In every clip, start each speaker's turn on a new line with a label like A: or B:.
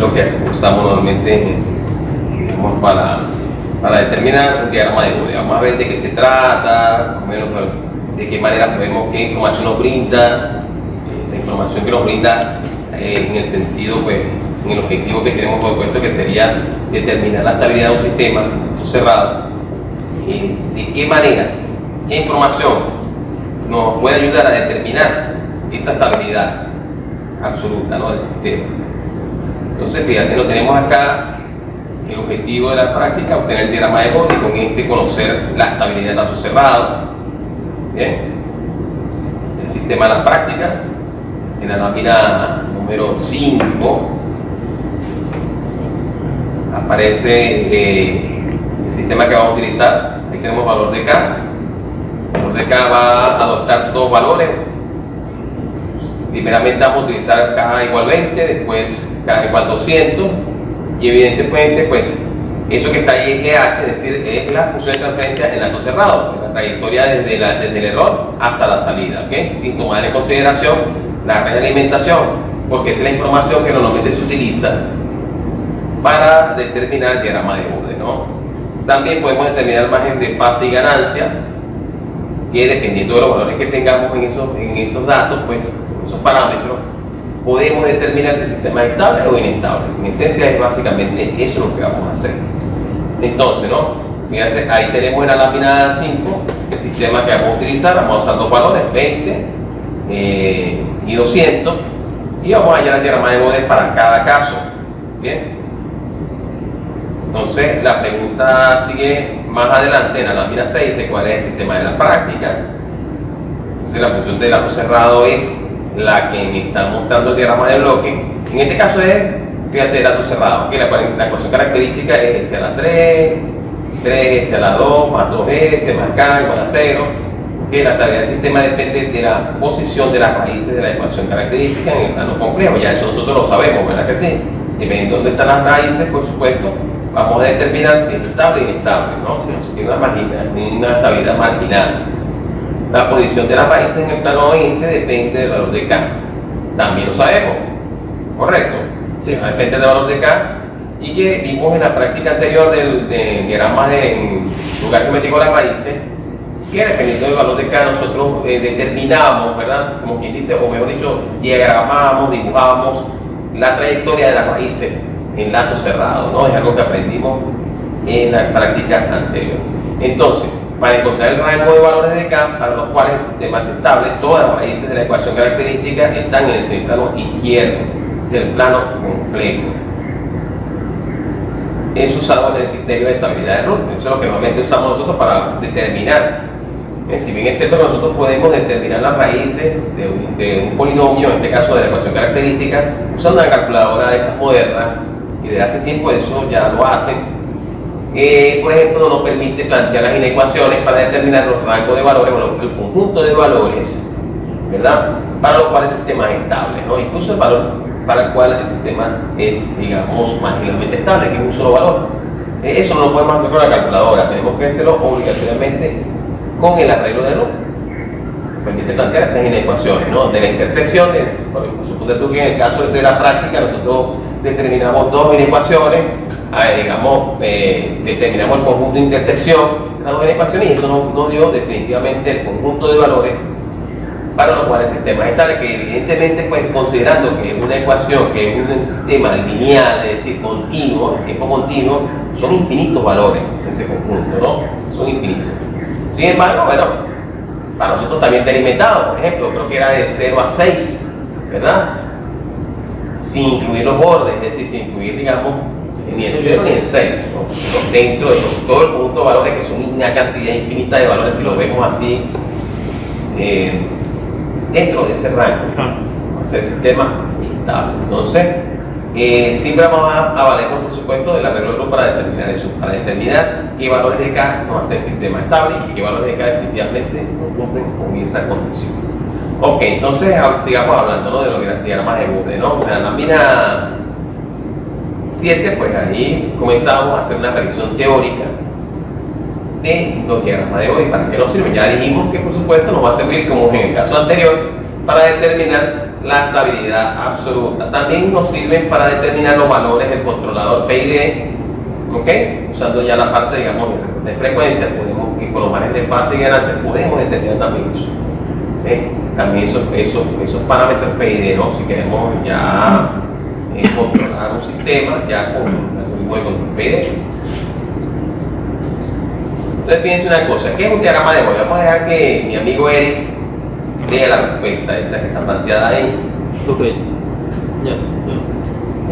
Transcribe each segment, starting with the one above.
A: es lo que usamos normalmente para determinar un diagrama de Bode. Vamos a ver de qué se trata, más o menos, de qué manera podemos, qué información nos brinda, la información que nos brinda en el sentido, pues, en el objetivo que tenemos propuesto, que sería determinar la estabilidad de un sistema cerrado. De qué manera, qué información nos puede ayudar a determinar esa estabilidad absoluta, ¿no?, del sistema. Entonces, fíjate, lo tenemos acá. El objetivo de la práctica, obtener el diagrama de Bode y con este conocer la estabilidad del lazo cerrado. Bien. El sistema de la práctica, en la lámina número 5, aparece el sistema que vamos a utilizar. Ahí tenemos valor de K. El valor de K va a adoptar dos valores. Primeramente vamos a utilizar K igual 20, después K igual 200. Y evidentemente, pues, eso que está ahí es GH, es decir, es la función de transferencia en lazo cerrado, la trayectoria desde el error hasta la salida, ¿ok? Sin tomar en consideración la red de alimentación, porque esa es la información que normalmente se utiliza para determinar el diagrama de Bode, ¿no? También podemos determinar el margen de fase y ganancia, que dependiendo de los valores que tengamos en esos datos, pues, esos parámetros, podemos determinar si el sistema es estable o inestable. En esencia es básicamente eso lo que vamos a hacer. Entonces, ¿no? Fíjense, ahí tenemos en la lámina 5 el sistema que vamos a utilizar. Vamos a usar dos valores, 20 y 200, y vamos a hallar el diagrama de Bode para cada caso. Bien. Entonces, la pregunta sigue más adelante en la lámina 6, cuál es el sistema de la práctica. Entonces, la función del lazo cerrado es la que me está mostrando el diagrama de bloque. En este caso es, fíjate, el lazo cerrado, que la ecuación característica es S a la 3, 3S a la 2, más 2S, más K igual a 0, que la estabilidad del sistema depende de la posición de las raíces de la ecuación característica en el plano complejo. Ya eso nosotros lo sabemos, ¿verdad que sí? Dependiendo de dónde están las raíces, por supuesto, vamos a determinar si es estable o inestable, ¿no? Si tiene una estabilidad marginal. La posición de las raíces en el plano S depende del valor de K. También lo sabemos, ¿correcto? Sí. Depende del valor de K, y que vimos en la práctica anterior de diagramas en lugar geométrico de las raíces, que dependiendo del valor de K nosotros determinamos, ¿verdad? Como quien dice, o mejor dicho, diagramamos, dibujamos la trayectoria de las raíces en lazo cerrado, ¿no? Es algo que aprendimos en la práctica anterior. Entonces, para encontrar el rango de valores de K para los cuales el sistema es estable, todas las raíces de la ecuación característica están en el semiplano izquierdo del plano complejo. Es usado el criterio de estabilidad de Root. Eso es lo que normalmente usamos nosotros para determinar. Si bien es cierto que nosotros podemos determinar las raíces de un polinomio, en este caso de la ecuación característica, usando una calculadora de estas modernas, y de hace tiempo eso ya lo hacen. Por ejemplo, nos permite plantear las inecuaciones para determinar los rangos de valores, o el conjunto de valores, ¿verdad?, para los cuales el sistema es estable, ¿no? Incluso el valor para el cual el sistema es, digamos, marginalmente estable, que es un solo valor. Eso no lo podemos hacer con la calculadora, tenemos que hacerlo obligatoriamente con el arreglo de Root. Permite plantear esas inecuaciones, ¿no?, de la intersección, por supuesto tú que en el caso de la práctica nosotros determinamos dos inecuaciones, digamos, determinamos el conjunto de intersección de las dos inecuaciones, y eso nos dio definitivamente el conjunto de valores para los cuales el sistema es estable, que evidentemente, pues, considerando que es una ecuación, que es un sistema lineal, es decir, continuo, en tiempo continuo, son infinitos valores en ese conjunto, ¿no? Son infinitos. Sin embargo, bueno, para nosotros también está limitado. Por ejemplo, creo que era de 0 a 6, ¿verdad?, sin incluir los bordes, es decir, sin incluir, digamos, ni el 0 ni el 6, ¿no? Dentro de todo el conjunto de valores, que son una cantidad infinita de valores, si lo vemos así, dentro de ese rango, va a ser el sistema estable. Entonces, siempre vamos a valernos, por supuesto, del arreglo de Root para determinar eso, para determinar qué valores de K nos hacen el sistema estable y qué valores de K definitivamente no cumplen con esa condición. Ok, entonces sigamos hablando, ¿no?, de los diagramas de Bode, ¿no? En la lámina 7, pues ahí comenzamos a hacer una revisión teórica de los diagramas de Bode. ¿Para qué nos sirven? Ya dijimos que, por supuesto, nos va a servir, como en el caso anterior, para determinar la estabilidad absoluta. También nos sirven para determinar los valores del controlador PID, ¿ok? Usando ya la parte, digamos, de frecuencia, podemos, y con los márgenes de fase y ganancia, podemos determinar también eso. También esos parámetros PID, ¿no? Si queremos ya controlar un sistema, ya con el algoritmo de control PID. Entonces, fíjense una cosa, ¿qué es un diagrama de Bode? Vamos a dejar que mi amigo Eric dé la respuesta, esa que está planteada ahí.
B: Ok, ya.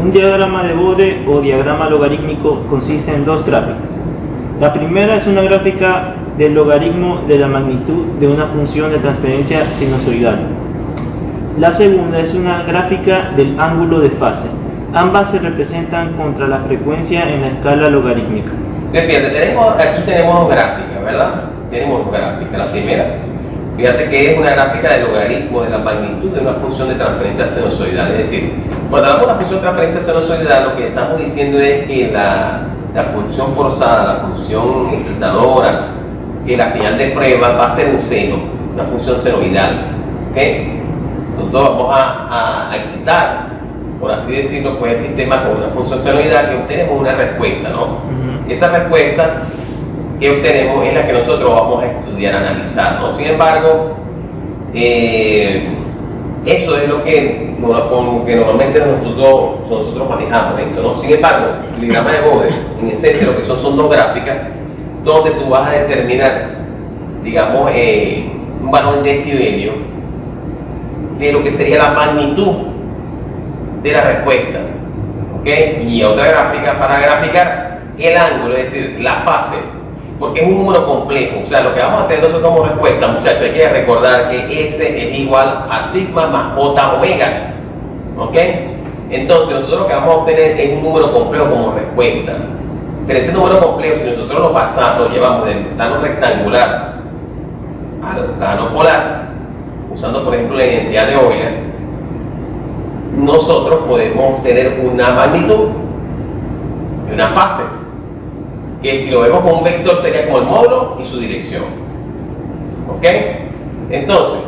B: Un diagrama de Bode o diagrama logarítmico consiste en dos gráficas. La primera es una gráfica del logaritmo de la magnitud de una función de transferencia sinusoidal. La segunda es una gráfica del ángulo de fase. Ambas se representan contra la frecuencia en la escala logarítmica.
A: Fíjate, aquí tenemos dos gráficas, ¿verdad? Tenemos dos gráficas. La primera, fíjate que es una gráfica del logaritmo de la magnitud de una función de transferencia sinusoidal. Es decir, cuando hablamos de una función de transferencia sinusoidal, lo que estamos diciendo es que la función forzada, la función excitadora, que la señal de prueba va a ser un seno, una función senoidal. ¿Okay? Nosotros vamos a excitar, por así decirlo, pues el sistema con una función senoidal que obtenemos una respuesta, ¿no? Esa respuesta que obtenemos es la que nosotros vamos a estudiar, a analizar, ¿no? Sin embargo, eso es lo que normalmente nosotros manejamos esto, ¿no? Sin embargo, el diagrama de Bode, en esencia, lo que son dos gráficas donde tú vas a determinar, digamos, un valor en decibelio de lo que sería la magnitud de la respuesta, ¿ok? Y otra gráfica para graficar el ángulo, es decir, la fase, porque es un número complejo. O sea, lo que vamos a tener nosotros como respuesta, muchachos, hay que recordar que S es igual a sigma más J omega, ¿ok? Entonces nosotros lo que vamos a obtener es un número complejo como respuesta. Pero ese número complejo, si nosotros lo llevamos del plano rectangular al plano polar, usando por ejemplo la identidad de Euler, nosotros podemos tener una magnitud y una fase, que si lo vemos como un vector sería como el módulo y su dirección. ¿Ok? Entonces,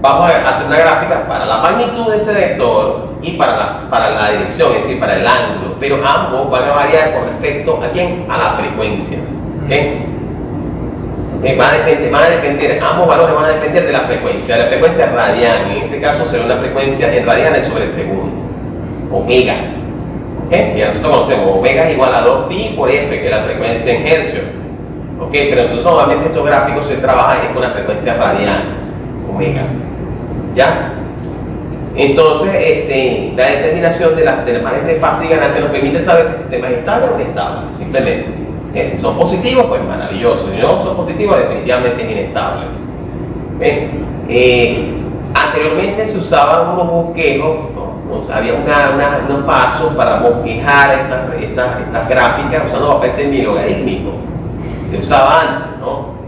A: vamos a hacer una gráfica para la magnitud de ese vector y para la dirección, es decir, para el ángulo, pero ambos van a variar con respecto a quién, a la frecuencia. ¿Ok? Van a depender, ambos valores van a depender de la frecuencia radial. En este caso será una frecuencia en radianes sobre segundo, omega. Ya nosotros conocemos, omega es igual a 2pi por f, que es la frecuencia en hercios. Pero nosotros normalmente estos gráficos se trabajan con la frecuencia radial, omega. ¿Ya? Entonces, la determinación de las margen de fase y ganancia nos permite saber si el sistema es estable o inestable, simplemente. Si son positivos, pues maravilloso. Si no son positivos, definitivamente es inestable. Anteriormente se usaban unos bosquejos, ¿no? Había unos pasos para bosquejar estas gráficas usando papel semilogarítmico. Se usaba antes, ¿no?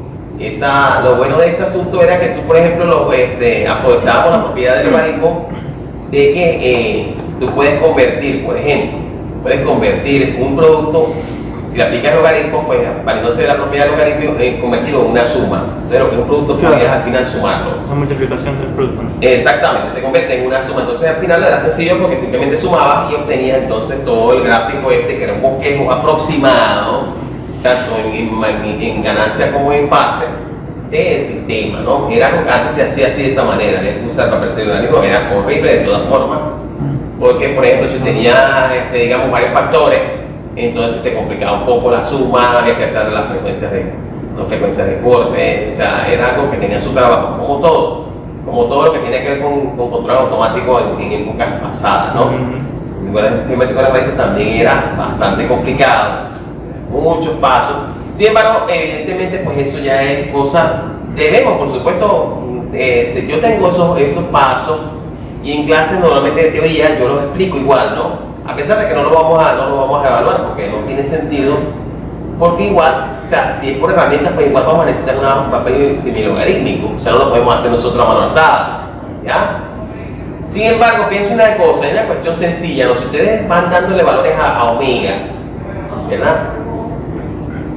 A: Lo bueno de este asunto era que tú, por ejemplo, aprovechábamos la propiedad del logaritmo de que tú puedes convertir, por ejemplo, un producto. Si le aplicas logaritmo, pues valiéndose de la propiedad del logaritmo, convertirlo en una suma. Entonces, lo que es un producto, podías al final sumarlo.
B: La multiplicación del producto, ¿no?
A: Exactamente, se convierte en una suma. Entonces, al final era sencillo porque simplemente sumabas y obtenías entonces todo el gráfico que era un bosquejo aproximado, tanto en ganancia como en fase, del sistema, ¿no? Era algo que antes se hacía así de esta manera. Había que usar papel semilogarítmico, era horrible de todas formas, porque, por ejemplo, si tenía, digamos, varios factores, entonces te complicaba un poco la suma, había que hacer las frecuencias de corte, o sea, era algo que tenía su trabajo, como todo lo que tiene que ver con control automático en épocas pasadas, ¿no? El geométrico de las raíces también era bastante complicado, muchos pasos. Sin embargo, evidentemente, pues eso ya es cosa, debemos, por supuesto, yo tengo esos pasos y en clases normalmente de teoría yo los explico igual, ¿no? A pesar de que no lo vamos a evaluar porque no tiene sentido, porque igual, o sea, si es por herramientas, pues igual vamos a necesitar un papel semilogarítmico, o sea, no lo podemos hacer nosotros a mano alzada, ¿ya? Sin embargo, pienso una cosa, es una cuestión sencilla, ¿no? Si ustedes van dándole valores a omega, ¿verdad?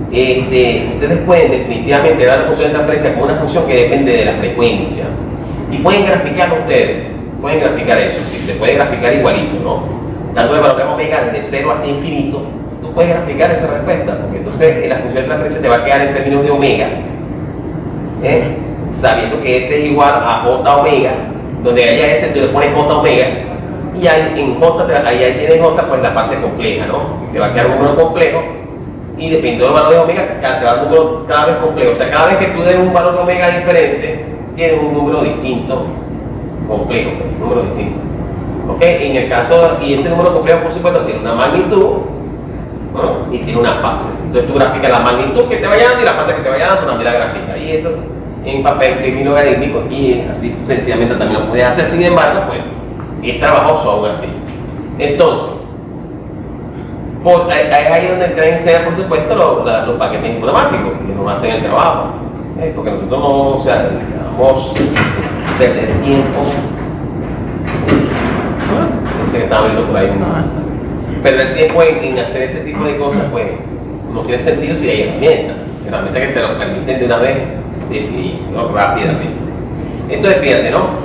A: Ustedes pueden definitivamente dar la función de transferencia como una función que depende de la frecuencia y pueden graficarlo ustedes. pueden graficar eso, sí, se puede graficar igualito, ¿no? Dándole valores omega desde 0 hasta infinito, tú puedes graficar esa respuesta, porque entonces la función de transferencia te va a quedar en términos de omega, sabiendo que S es igual a J omega, donde haya S tú le pones J omega, y ahí en J, ahí tienes J, pues la parte compleja, ¿no? Te va a quedar un número complejo, y dependiendo del valor de omega, te va a dar un número cada vez complejo. O sea, cada vez que tú des un valor de omega diferente, tienes un número distinto, complejo, un número distinto. ¿Ok? En el caso, y ese número complejo, por supuesto, tiene una magnitud, ¿no? Y tiene una fase. Entonces tú graficas la magnitud que te vaya dando y la fase que te vaya dando, también la graficas. Y eso en papel semi-logarítmico, y así sencillamente también lo puedes hacer. Sin embargo, pues, es trabajoso aún así. Entonces, es ahí donde entran en escena, por supuesto, los paquetes informáticos que nos hacen el trabajo. Porque nosotros no, o sea, digamos, perder tiempo. Sé que estaba viendo por ahí perder tiempo en hacer ese tipo de cosas, pues no tiene sentido si hay herramientas que te lo permiten de una vez definir, ¿no? Rápidamente. Entonces, fíjate, ¿no?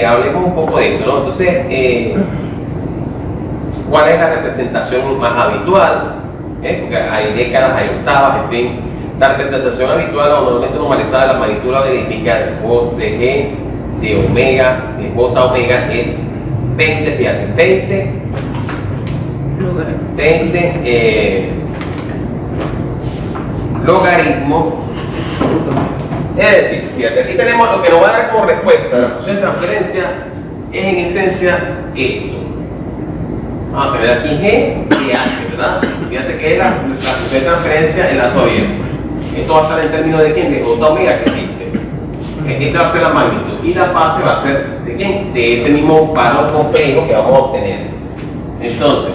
A: Hablemos un poco de esto, ¿no? Entonces, ¿cuál es la representación más habitual? Porque hay décadas, hay octavas, en fin. La representación habitual o normalmente normalizada de la magnitud logarítmica de G de omega, de J omega es 20, fíjate, 20 logaritmo. Es decir, fíjate, aquí tenemos lo que nos va a dar como respuesta. La función de transferencia es en esencia esto. Vamos a tener aquí G y H, ¿verdad? Fíjate que es la función de transferencia en lazo abierto. Esto va a estar en términos de quién, de J omega que dice. Esta va a ser la magnitud y la fase va a ser de quién, de ese mismo valor complejo que vamos a obtener. Entonces,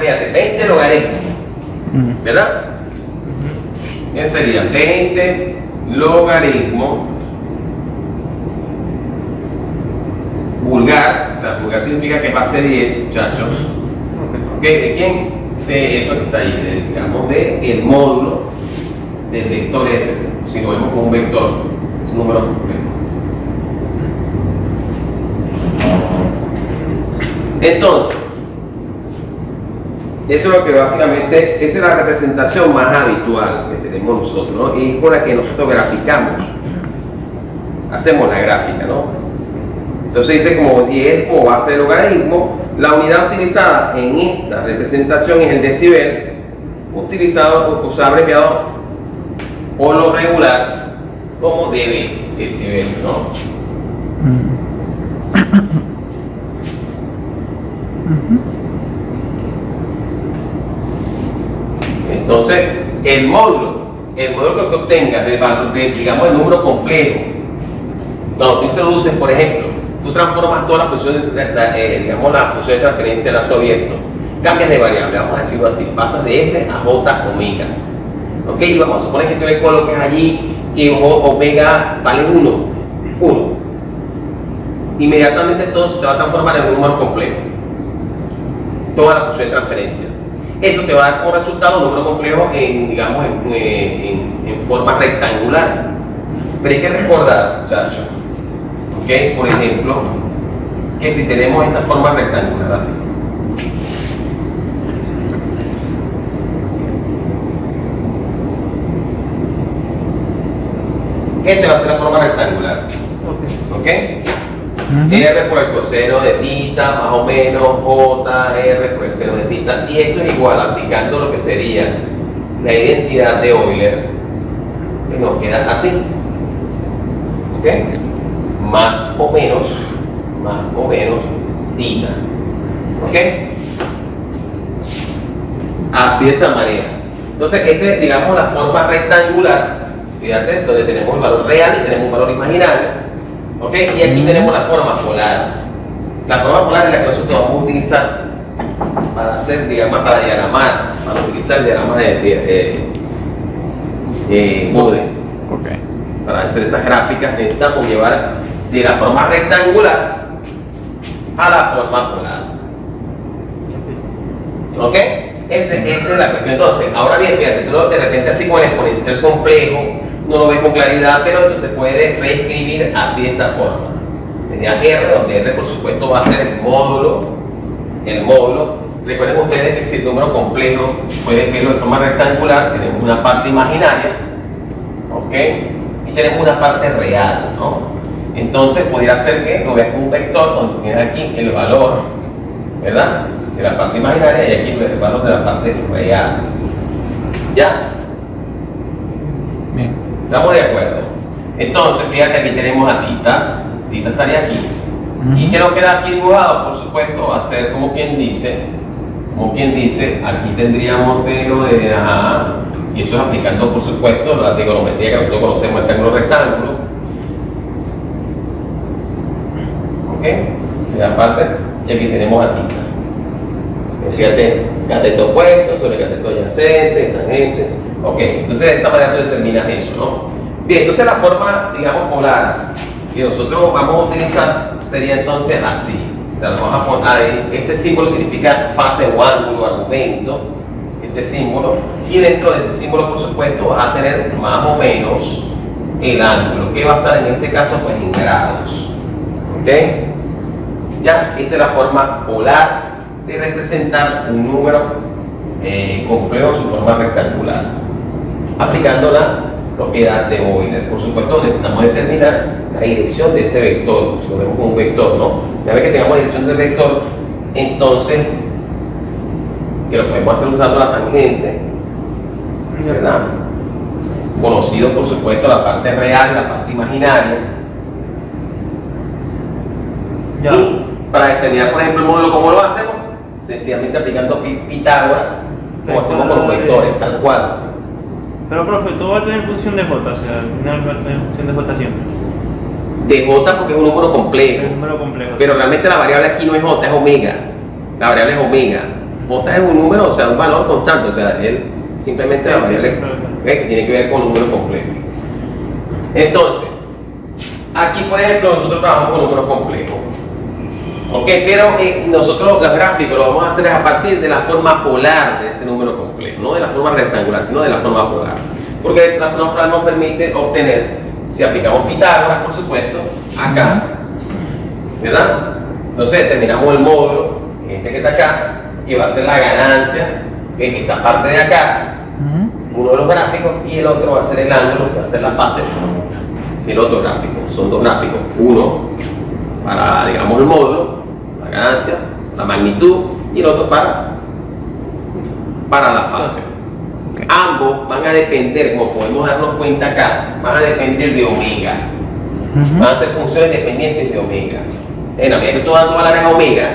A: fíjate, 20 logaritmos, ¿verdad? ¿Qué sería? 20 logaritmo vulgar, o sea, vulgar significa que es base 10, muchachos. ¿De quién? De eso que está ahí, digamos, de el módulo del vector S, si lo vemos como un vector, es un número complejo. Entonces, eso es lo que básicamente, esa es la representación más habitual que tenemos nosotros, ¿no? Y es con la que nosotros graficamos, hacemos la gráfica, ¿no? Entonces dice como 10 como base de logaritmo, la unidad utilizada en esta representación es el decibel, utilizado, o sea, abreviado por lo regular como dB, decibel, ¿no? Entonces, el módulo que obtengas del valor, digamos, el número complejo, cuando tú introduces, por ejemplo, tú transformas toda la función, digamos, la función de transferencia de lazo abierto, cambias de variable, vamos a decirlo así, pasas de S a J omega. ¿Ok? Y vamos a suponer que tú le coloques allí que omega vale 1. Inmediatamente todo se te va a transformar en un número complejo. Toda la función de transferencia. Eso te va a dar como resultado un número complejo digamos, en forma rectangular. Pero hay que recordar, muchachos, ¿okay? Por ejemplo, que si tenemos esta forma rectangular así, esta va a ser la forma rectangular. ¿Ok? R por el coseno de tita, más o menos, J, R por el seno de tita, y esto es igual, aplicando lo que sería la identidad de Euler, que nos queda así. ¿Ok? Más o menos, tita. ¿Ok? Así de esa manera. Entonces, esta es, digamos, la forma rectangular, fíjate, donde tenemos el valor real y tenemos un valor imaginario. ¿Ok? Y aquí tenemos la forma polar. La forma polar es la que nosotros vamos a utilizar para hacer, digamos, para diagramar, para utilizar el diagrama de Bode.
C: Okay.
A: Para hacer esas gráficas necesitamos llevar de la forma rectangular a la forma polar. ¿Ok? Esa es la cuestión. Entonces, ahora bien, fíjate, tú de repente así con el exponencial complejo, no lo ves con claridad, pero esto se puede reescribir así de esta forma. Tenía R, donde R por supuesto va a ser el módulo. Recuerden ustedes que si el número complejo pueden verlo de forma rectangular, tenemos una parte imaginaria, ¿ok? Y tenemos una parte real, ¿no? Entonces podría ser que lo veas como un vector donde tienes aquí el valor, ¿verdad?, de la parte imaginaria y aquí el valor de la parte real. ¿Ya?
C: Bien.
A: ¿Estamos de acuerdo? Entonces, fíjate, aquí tenemos a Tita. Tita estaría aquí. Y que lo queda aquí dibujado, por supuesto, va a ser como quien dice, aquí tendríamos lo de A, y eso es aplicando, por supuesto, la trigonometría que nosotros conocemos, el triángulo rectángulo. ¿Ok? Sería parte, y aquí tenemos a Tita. Fíjate, cateto opuesto sobre cateto adyacente, tangente. Ok, entonces de esa manera tú determinas eso, ¿no? Bien, entonces la forma, digamos, polar que nosotros vamos a utilizar sería entonces así. O sea, vamos a poner ahí, este símbolo significa fase o ángulo, argumento, este símbolo, y dentro de ese símbolo, por supuesto, vas a tener más o menos el ángulo, que va a estar en este caso pues en grados. ¿Ok? Ya, esta es la forma polar de representar un número complejo en su forma rectangular, aplicando la propiedad de Euler. Por supuesto, necesitamos determinar la dirección de ese vector. Si lo vemos como un vector, ¿no? Una vez que tengamos la dirección del vector, entonces, que lo podemos hacer usando la tangente, ¿verdad? Conocido, por supuesto, la parte real y la parte imaginaria.
B: Ya.
A: Y para determinar, por ejemplo, el módulo, ¿cómo lo hacemos? Sencillamente aplicando Pitágoras, como hacemos con los vectores, tal cual.
B: Pero, profe, todo va a tener función de J, o sea, al final va a tener función de J siempre.
A: De J porque es un número complejo.
B: Es un número complejo.
A: Pero realmente la variable aquí no es J, es omega. La variable es omega. J es un número, o sea, un valor constante, o sea, él simplemente la variable que tiene que ver con un número complejo. Entonces, aquí por ejemplo nosotros trabajamos con números complejos. Ok, pero nosotros los gráficos lo vamos a hacer a partir de la forma polar de ese número complejo, no de la forma rectangular, sino de la forma polar. Porque la forma polar nos permite obtener, si aplicamos Pitágoras, por supuesto, acá, ¿verdad? Entonces determinamos el módulo, este que está acá, que va a ser la ganancia, que es esta parte de acá, uno de los gráficos, y el otro va a ser el ángulo, que va a ser la fase del otro gráfico. Son dos gráficos, uno para, digamos, el módulo, la ganancia, la magnitud, y el otro para la fase. Okay. Ambos van a depender, como podemos darnos cuenta acá, van a depender de omega. Van a ser funciones dependientes de omega. En la medida que tú vas dando valores a omega,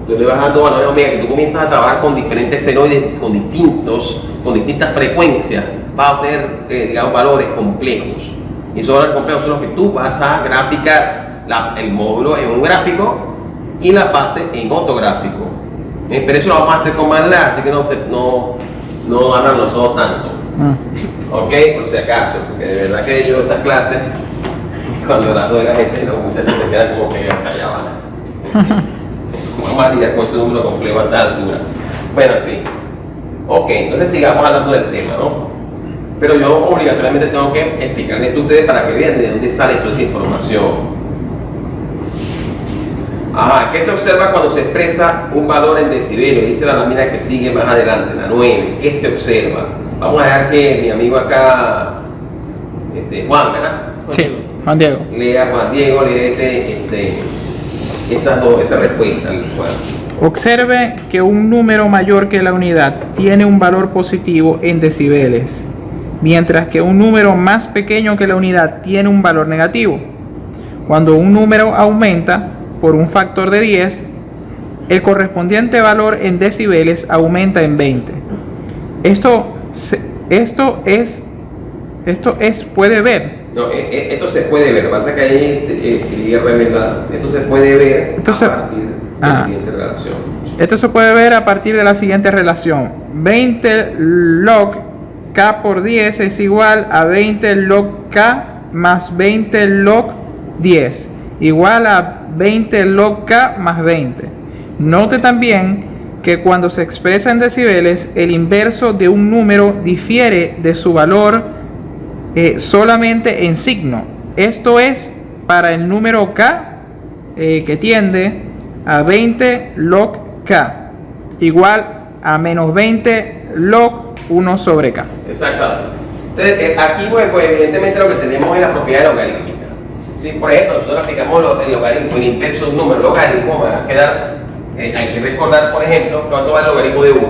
A: tú le vas dando valores a omega, que tú comienzas a trabajar con diferentes senoides, con distintas frecuencias, vas a obtener, digamos, valores complejos. Y esos valores complejos son los que tú vas a graficar. El módulo en un gráfico y la fase en otro gráfico. Pero eso lo vamos a hacer con MATLAB, así que no abran los ojos tanto. Ok, por si acaso, porque de verdad que yo estas clases, cuando las doy a la gente, muchas veces se quedan como que allá van. Vamos a lidiar con ese número complejo a esta altura. Bueno, en fin. Ok, entonces sigamos hablando del tema, ¿no? Pero yo obligatoriamente tengo que explicarles a ustedes para que vean de dónde sale toda esa información. Ajá, ¿qué se observa cuando se expresa un valor en decibeles? Dice la lámina que sigue más adelante, la 9. ¿Qué se observa? Vamos a dejar que mi amigo acá, Juan, ¿verdad?
C: Sí, Juan Diego.
A: Lea Juan Diego, esa respuesta. Juan.
C: Observe que un número mayor que la unidad tiene un valor positivo en decibeles, mientras que un número más pequeño que la unidad tiene un valor negativo. Cuando un número aumenta por un factor de 10, el correspondiente valor en decibeles aumenta en 20. Esto puede ver.
A: No, esto se puede ver. Lo que pasa es que ahí escribí revelado. Esto se puede ver a partir de la siguiente relación.
C: Esto se puede ver a partir de la siguiente relación. 20 log k por 10 es igual a 20 log k más 20 log 10, igual a 20 log k más 20. Note también que cuando se expresa en decibeles, el inverso de un número difiere de su valor solamente en signo. Esto es para el número k, que tiende a 20 log k, igual a menos 20 log 1 sobre k.
A: Exactamente. Entonces, aquí pues, evidentemente lo que tenemos es la propiedad logarítmica. Si por ejemplo nosotros aplicamos el logaritmo, el inverso de un número logaritmo, va a quedar, hay que recordar por ejemplo cuánto va el logaritmo de 1.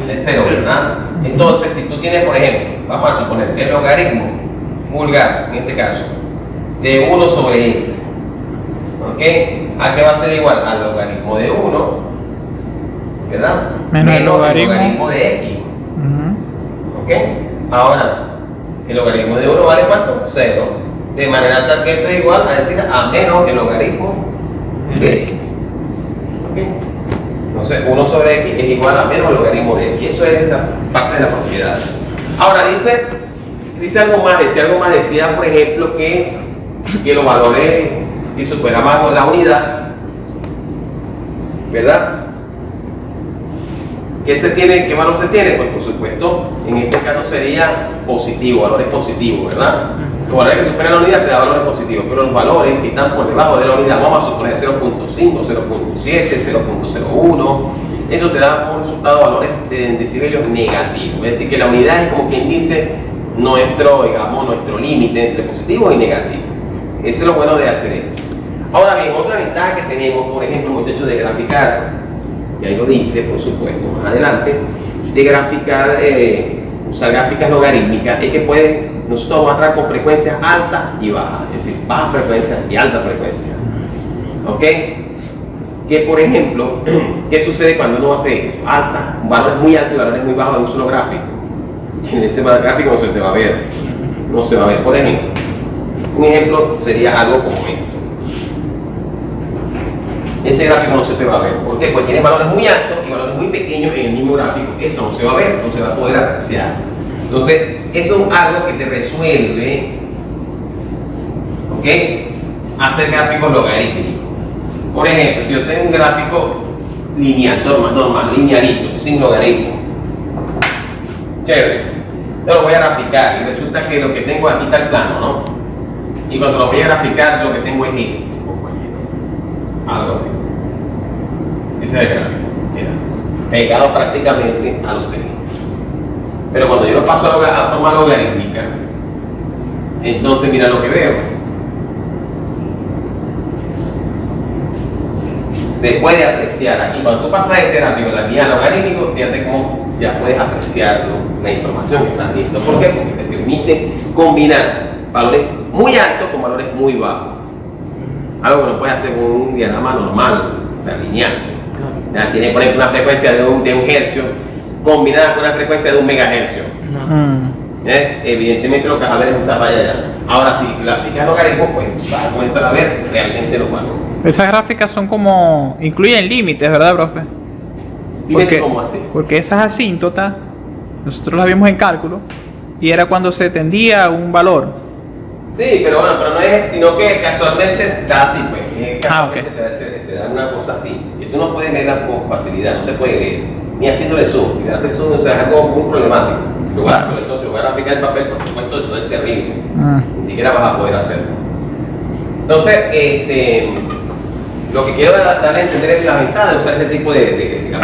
A: De 0, ¿verdad? Entonces, si tú tienes, por ejemplo, vamos a suponer que el logaritmo vulgar, en este caso, de 1 sobre x, ¿ok? ¿A qué va a ser igual? Al logaritmo de 1, ¿verdad?
C: Menos el
A: logaritmo de x. ¿Ok? Ahora, el logaritmo de 1 vale ¿cuánto? 0. De manera tal que esto es igual a decir a menos el logaritmo de x. ¿Ok? Entonces, 1 sobre x es igual a menos el logaritmo de x. Eso es esta parte de la propiedad. Ahora, dice algo más. Decía, por ejemplo, que los valores que superaban la unidad, ¿verdad? ¿Qué valor se tiene? Pues por supuesto, en este caso sería positivo, valores positivos, ¿verdad? Los valores que superan la unidad te da valores positivos, pero los valores que están por debajo de la unidad, vamos a suponer 0.5, 0.7, 0.01, eso te da un resultado valores en decibelios negativos. Es decir, que la unidad es como quien dice nuestro límite entre positivo y negativo. Eso es lo bueno de hacer esto. Ahora bien, otra ventaja que tenemos, por ejemplo, muchachos, de graficar, y ahí lo dice, por supuesto, más adelante, de graficar, usar gráficas logarítmicas, es que nosotros vamos a trabajar con frecuencias altas y bajas, es decir, bajas frecuencias y altas frecuencias. ¿Ok? Que por ejemplo, ¿qué sucede cuando uno hace valores muy altos y valores muy bajos en un solo gráfico? En ese gráfico no se te va a ver, por ejemplo. Un ejemplo sería algo como esto. Ese gráfico no se te va a ver. ¿Por qué? Porque tiene valores muy altos y valores muy pequeños en el mismo gráfico. Eso no se va a ver, no se va a poder apreciar. Entonces, eso es algo que te resuelve, ¿ok? Hacer gráficos logarítmicos. Por ejemplo, si yo tengo un gráfico lineal, normal, linealito, sin logaritmo. Chévere. Yo lo voy a graficar y resulta que lo que tengo aquí está el plano, ¿no? Y cuando lo voy a graficar, lo que tengo es esto. Algo así. Ese es el gráfico. Mira, pegado prácticamente a los ejes. Pero cuando yo lo paso a forma logarítmica, entonces mira lo que veo. Se puede apreciar aquí. Cuando tú pasas este gráfico, la línea logarítmico, fíjate cómo ya puedes apreciar la información que estás viendo. ¿Por qué? Porque te permite combinar valores muy altos con valores muy bajos. Algo que no puede hacer con un diagrama normal, o sea, lineal. Ya tiene, por ejemplo, una frecuencia de un hercio combinada con una frecuencia de 1 megahercio. Evidentemente lo que vas a ver es esa raya allá. Ahora, si la aplicas logaritmo, pues vas a comenzar a ver realmente los valores.
C: Esas gráficas son como, incluyen límites, ¿verdad, profe?
A: ¿Cómo así?
C: Porque esas asíntotas, nosotros las vimos en cálculo, y era cuando se tendía a un valor.
A: Sí, pero bueno, pero no es, sino que casualmente está así, pues. Casualmente
C: Okay.
A: te da una cosa así. Que tú no puedes leerla con facilidad, no se puede leer. Ni haciéndole zoom. Si le haces zoom, o sea, es algo muy problemático. Si lo vas a aplicar el papel, por supuesto, eso es terrible. Ni siquiera vas a poder hacerlo. Entonces, lo que quiero darle a entender es la ventaja de usar este tipo de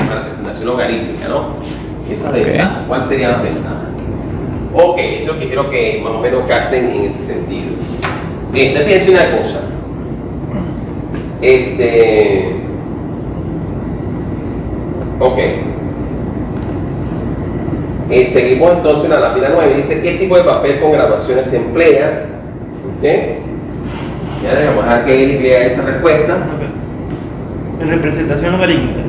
A: representación logarítmica, ¿no? Esa ventaja. ¿Cuál sería la ventaja? Ok, eso es lo que quiero que más o menos capten en ese sentido. Fíjense una cosa. Ok. Seguimos entonces en la lámina 9. Dice qué tipo de papel con graduaciones se emplea. ¿Ok? Ya dejamos dejar que él lea esa respuesta.
B: En representación logarítmica,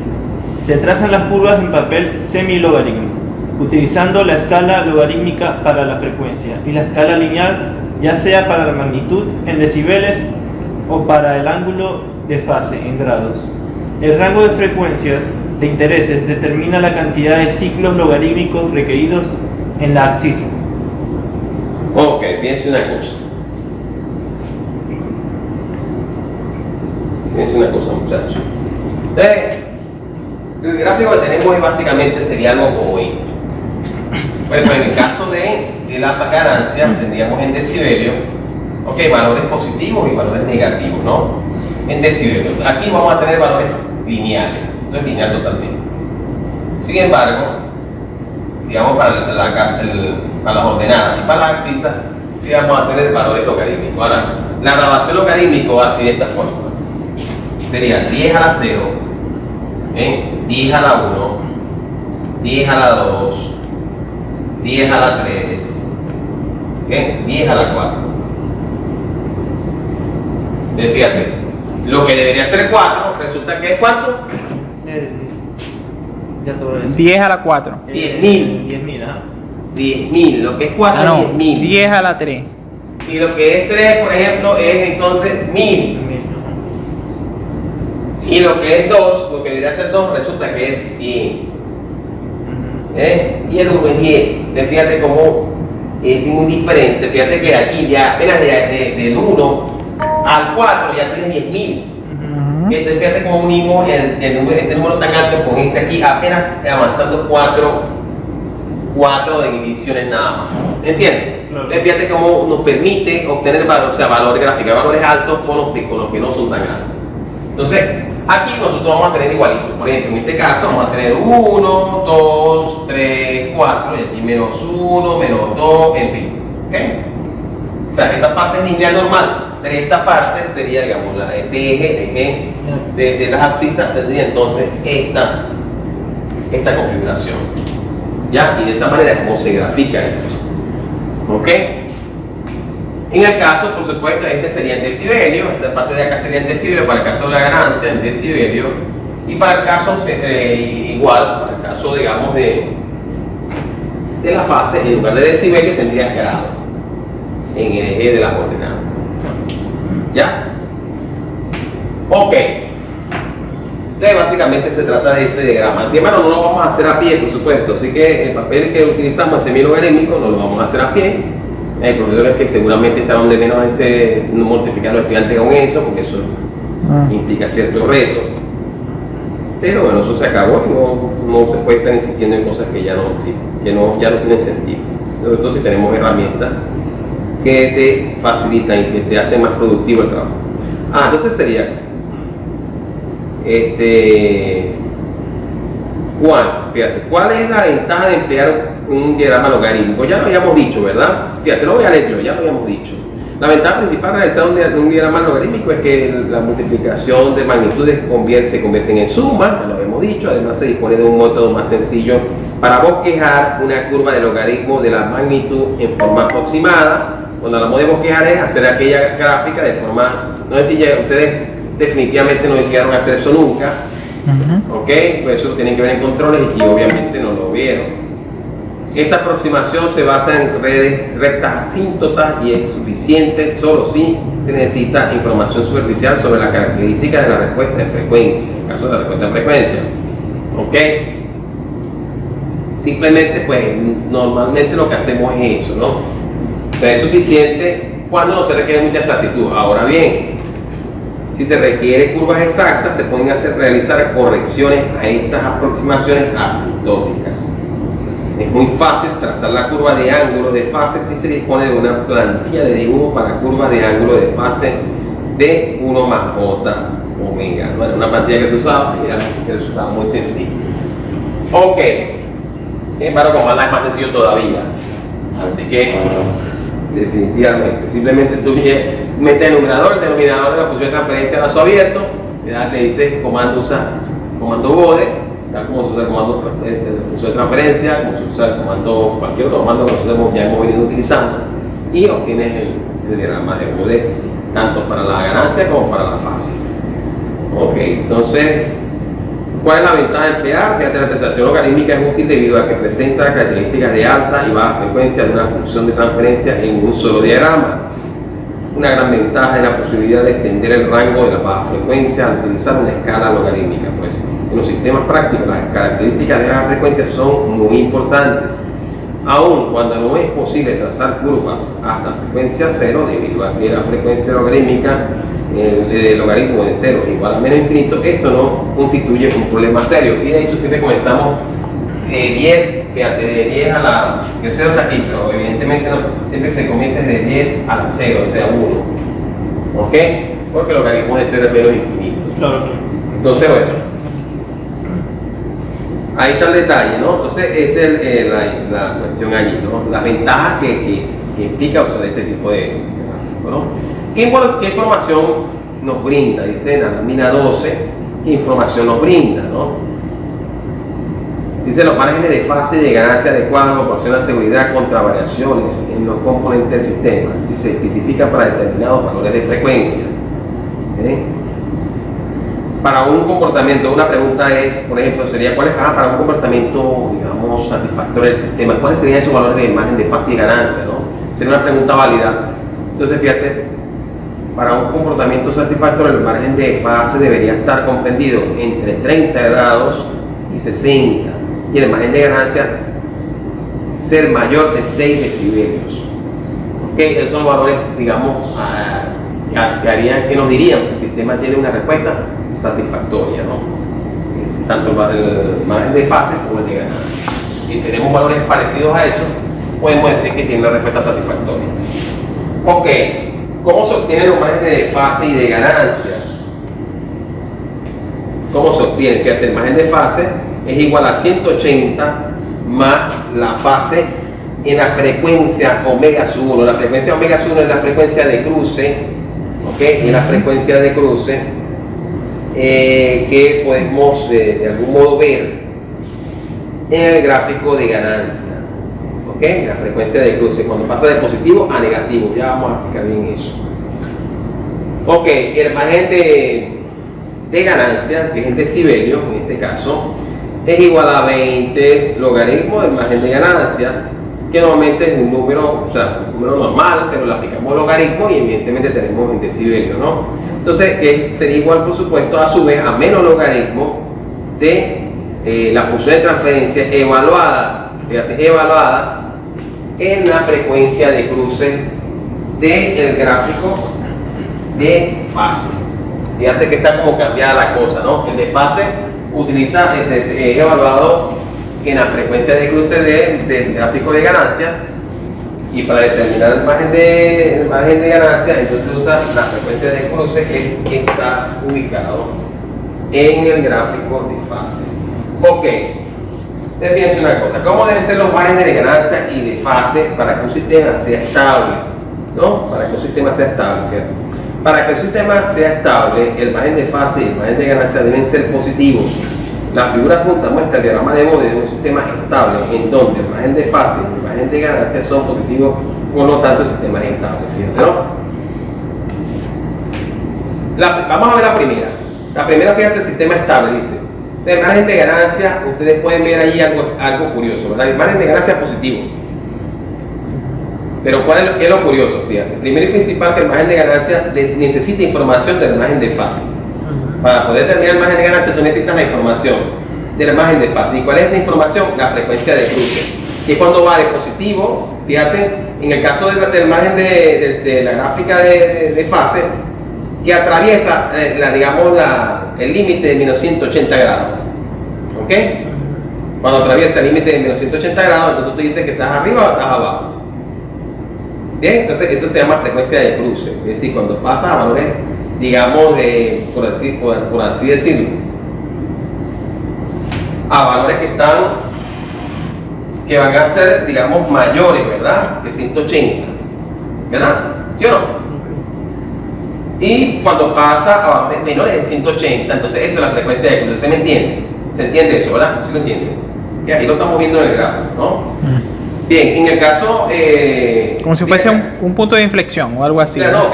B: se trazan las curvas en papel semilogarítmico, utilizando la escala logarítmica para la frecuencia y la escala lineal, ya sea para la magnitud en decibeles o para el ángulo de fase en grados. El rango de frecuencias de intereses determina la cantidad de ciclos logarítmicos requeridos en la abscisa.
A: Ok, fíjense una cosa. Fíjense una cosa, muchachos. Entonces, El gráfico que tenemos es básicamente sería algo como esto. Bueno, en el caso de la ganancia tendríamos en decibelios, ok, valores positivos y valores negativos, ¿no? En decibelios. Aquí vamos a tener valores lineales, no es lineal totalmente. Sin embargo, digamos para las ordenadas y para las abscisas, sí vamos a tener valores logarítmicos. Ahora, la grabación logarítmica va así de esta forma. Sería 10 a la 0, 10 a la 1, 10 a la 2, 10 a la 3, 10 a la 4. Entonces, fíjate, lo que debería ser 4 resulta que es ¿cuánto?
B: Ya te voy a decir.
C: 10 a la 4.
A: 10.000.
B: 10.000, ajá.
A: 10.000, lo que es 4
C: Ah, no,
A: es 10.000.
C: 10 a la 3.
A: Y lo que es 3, por ejemplo, es entonces 1.000. Y lo que es 2, lo que debería ser 2, resulta que es 100. Y el 1 es 10. Entonces, fíjate cómo es muy diferente. Fíjate que aquí ya apenas del 1 al 4 ya tienes 10.000. Entonces, fíjate cómo unimos este número tan alto con este aquí, apenas avanzando 4 divisiones nada más. ¿Entiendes?
B: Claro.
A: Entonces, fíjate cómo nos permite obtener valores gráficos, valores altos con los que no son tan altos. Entonces, aquí nosotros vamos a tener igualitos. Por ejemplo, en este caso vamos a tener 1, 2, 3, 4, y aquí menos 1, menos 2, en fin. ¿Okay? O sea, esta parte es lineal normal, pero esta parte sería, digamos, este eje de las abscisas tendría entonces esta configuración. ¿Ya? Y de esa manera es como se grafica esto. ¿Ok? En el caso, por supuesto, este sería en decibelio, esta parte de acá sería en decibelio, para el caso de la ganancia en decibelio, y para el caso, igual, para el caso, digamos, de la fase, en lugar de decibelio tendría grado en el eje de las coordenadas. ¿Ya? Ok. Entonces, básicamente se trata de ese diagrama. Sin embargo, no lo vamos a hacer a pie, por supuesto, así que el papel que utilizamos, el semilogarítmico, no lo vamos a hacer a pie. Hay profesores que seguramente echaron de menos no mortificar a los estudiantes con eso, porque eso implica cierto reto. Pero bueno, eso se acabó y no se puede estar insistiendo en cosas que ya no existen, ya no tienen sentido. Sobre todo si tenemos herramientas que te facilitan y que te hacen más productivo el trabajo. Entonces sería ¿cuál es la ventaja de emplear un diagrama logarítmico? Ya lo habíamos dicho, ¿verdad? Fíjate, lo voy a leer yo, ya lo habíamos dicho. La ventaja principal de realizar un diagrama logarítmico es que la multiplicación de magnitudes se convierten en sumas, ya lo habíamos dicho. Además, se dispone de un método más sencillo para bosquejar una curva de logaritmo de la magnitud en forma aproximada. Cuando hablamos de bosquejar es hacer aquella gráfica de forma, no sé si ya ustedes definitivamente no llegaron a hacer eso nunca, ok, pues eso lo tienen que ver en controles y obviamente no lo vieron. Esta aproximación se basa en redes rectas asíntotas y es suficiente solo si se necesita información superficial sobre las características de la respuesta de frecuencia, en el caso de la respuesta de frecuencia, ok. Simplemente, pues, normalmente lo que hacemos es eso, ¿no? O sea, es suficiente cuando no se requiere mucha exactitud. Ahora bien, si se requiere curvas exactas, se pueden realizar correcciones a estas aproximaciones asintóticas. Es muy fácil trazar la curva de ángulos de fase si se dispone de una plantilla de dibujo para curvas de ángulo de fase de 1 más j omega. Bueno, una plantilla que se usaba y era el resultado muy sencillo. Ok. Sin embargo, con MATLAB es más sencillo todavía. Así que, definitivamente, simplemente tú metes el numerador, el denominador de la función de transferencia a lazo abierto, le dices comando bode, tal como se usa el comando de función de transferencia, como se usa el comando, cualquier otro comando que nosotros ya hemos venido utilizando, y obtienes el diagrama de bode tanto para la ganancia como para la fase. Ok, entonces, ¿cuál es la ventaja de emplear? Fíjate, la representación logarítmica es útil debido a que presenta características de alta y baja frecuencia de una función de transferencia en un solo diagrama. Una gran ventaja es la posibilidad de extender el rango de la baja frecuencia al utilizar una escala logarítmica. Pues en los sistemas prácticos las características de baja frecuencia son muy importantes, aun cuando no es posible trazar curvas hasta frecuencia cero debido a que la frecuencia logarítmica el logaritmo de 0 es igual a menos infinito, esto no constituye un problema serio. Y de hecho siempre comenzamos de 10, fíjate, de 10 a la... El 0 está aquí, pero evidentemente no, siempre se comienza de 10 a la 0, o sea 1. ¿Ok? Porque el logaritmo de 0 es menos infinito.
B: Claro, claro.
A: Entonces, bueno, ahí está el detalle, ¿no? Entonces, esa es la cuestión allí, ¿no? Las ventajas que implica usar este tipo de gráfico, ¿no? ¿Qué información nos brinda? Dice en la lámina 12, ¿qué información nos brinda, no? Dice los márgenes de fase y de ganancia adecuados proporcionan seguridad contra variaciones en los componentes del sistema. Dice, especifica para determinados valores de frecuencia. Para un comportamiento, una pregunta es, por ejemplo, sería ¿cuál es para un comportamiento, digamos, satisfactorio del sistema? ¿Cuáles serían esos valores de margen de fase y ganancia, no? Sería una pregunta válida. Entonces, fíjate, para un comportamiento satisfactorio, el margen de fase debería estar comprendido entre 30 grados y 60. Y el margen de ganancia ser mayor de 6 decibelios. ¿Ok? Esos son valores, digamos, que nos dirían que el sistema tiene una respuesta satisfactoria, ¿no? Tanto el margen de fase como el de ganancia. Si tenemos valores parecidos a eso, podemos decir que tiene una respuesta satisfactoria. Ok, ¿cómo se obtienen los márgenes de fase y de ganancia? ¿Cómo se obtiene? Fíjate, el margen de fase es igual a 180 más la fase en la frecuencia omega 1. La frecuencia omega 1 es la frecuencia de cruce, ¿ok? Y la frecuencia de cruce que podemos de algún modo ver en el gráfico de ganancia, ¿ok? La frecuencia de cruce, cuando pasa de positivo a negativo, ya vamos a explicar bien eso. Ok, el margen de ganancia, que es en decibelios en este caso, es igual a 20 logaritmos del margen de ganancia, que normalmente es un número, o sea, un número normal, pero le aplicamos logaritmo y evidentemente tenemos en decibelios, ¿no? Entonces, sería igual, por supuesto, a su vez a menos logaritmo de la función de transferencia evaluada, fíjate, evaluada en la frecuencia de cruce del gráfico de fase. Fíjate que está como cambiada la cosa, ¿no? El de fase utiliza, es evaluado en la frecuencia de cruce del gráfico de ganancia, y para determinar el margen de ganancia, entonces usa la frecuencia de cruce que está ubicado en el gráfico de fase. Ok, fíjense una cosa, ¿cómo deben ser los márgenes de ganancia y de fase para que un sistema sea estable? ¿No? Para que un sistema sea estable, fíjate. Para que el sistema sea estable, el margen de fase y el margen de ganancia deben ser positivos. La figura junta muestra el diagrama de Bode de un sistema estable en donde el margen de fase y el margen de ganancia son positivos, por lo tanto el sistema es estable. Fíjate, ¿no? Vamos a ver la primera. La primera, fíjate, el sistema estable dice: el margen de ganancia, ustedes pueden ver ahí algo curioso, ¿verdad? El margen de ganancia es positivo. Pero ¿qué es lo curioso? Fíjate, primero y principal, que el margen de ganancia necesita información del margen de fase. Para poder determinar el margen de ganancia, tú necesitas la información del margen de fase. ¿Y cuál es esa información? La frecuencia de cruce, que cuando va de positivo, fíjate, en el caso del margen de la gráfica de fase, que atraviesa, el límite de menos 180 grados. ¿Ok? Cuando atraviesa el límite de menos 180 grados, entonces tú dices que estás arriba o estás abajo. Bien, entonces eso se llama frecuencia de cruce. Es decir, cuando pasa a valores, digamos, por así decirlo, a valores que van a ser, digamos, mayores, ¿verdad? De 180, ¿verdad? ¿Sí o no? Y cuando pasa a valores menores de 180, entonces eso es la frecuencia de cruce. ¿Se me entiende? ¿Se entiende eso, verdad? ¿Sí lo entiende? Que ahí lo estamos viendo en el gráfico, ¿no? Bien, en el caso...
C: como si fuese un punto de inflexión o algo así.
A: Claro, no,